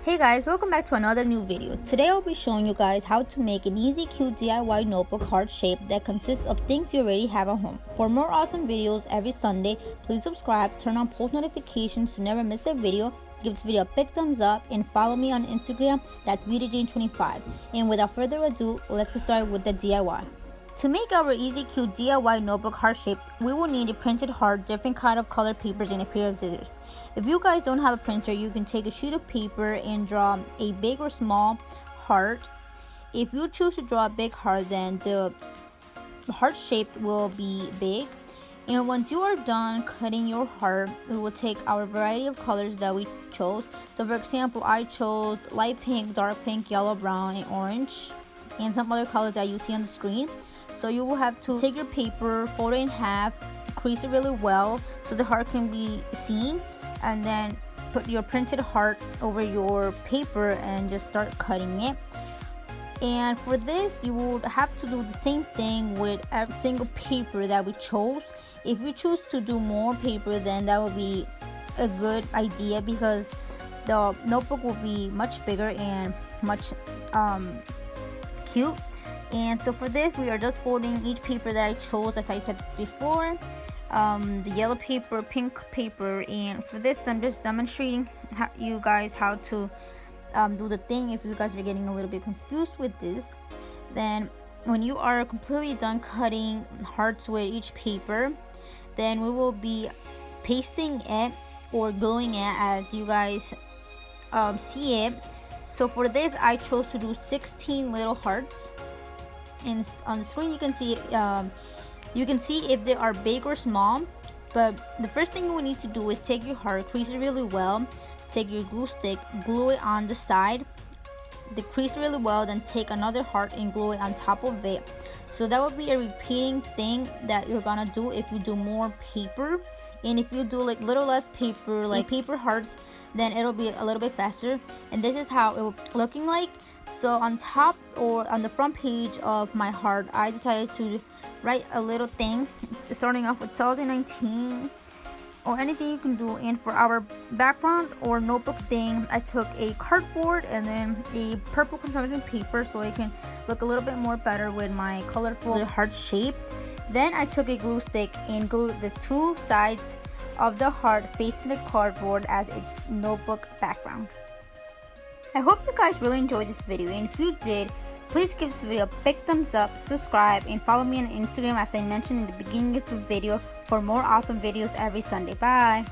Hey guys, welcome back to another new video. Today I'll be showing you guys how to make an easy, cute DIY notebook heart shape that consists of things you already have at home. For more awesome videos every Sunday, please subscribe, turn on post notifications to never miss a video, give this video a big thumbs up, and follow me on Instagram, that's BeautyJane25. And without further ado, let's get started with the DIY. To make our easy, cute DIY notebook heart shape, we will need a printed heart, different kind of colored papers, and a pair of scissors. If you guys don't have a printer, you can take a sheet of paper and draw a big or small heart. If you choose to draw a big heart, then the heart shape will be big. And once you are done cutting your heart, we will take our variety of colors that we chose. So for example, I chose light pink, dark pink, yellow, brown, and orange, and some other colors that you see on the screen. So you will have to take your paper, fold it in half, crease it really well so the heart can be seen, and then put your printed heart over your paper and just start cutting it. And for this, you would have to do the same thing with every single paper that we chose. If you choose to do more paper, then that would be a good idea because the notebook will be much bigger and much cute. And so for this, we are just folding each paper that I chose, as I said before, the yellow paper, pink paper. And for this, I'm just demonstrating you guys how to do the thing. If you guys are getting a little bit confused with this, then when you are completely done cutting hearts with each paper, then we will be pasting it or gluing it as you guys see it. So for this, I chose to do 16 little hearts. And on the screen you can see if they are big or small. But the first thing we need to do is take your heart, crease it really well, take your glue stick, glue it on the side, crease it really well, then take another heart and glue it on top of it. So that would be a repeating thing that you're gonna do if you do more paper. And if you do like little less paper, like paper hearts, then it'll be a little bit faster. And this is how it will looking like. So on top or on the front page of my heart, I decided to write a little thing starting off with 2019 or anything you can do. And for our background or notebook thing, I took a cardboard and then a purple construction paper so it can look a little bit more better with my colorful heart shape. Then I took a glue stick and glued the two sides of the heart facing the cardboard as its notebook background. I hope you guys really enjoyed this video, and if you did, please give this video a big thumbs up, subscribe, and follow me on Instagram as I mentioned in the beginning of the video for more awesome videos every Sunday. Bye!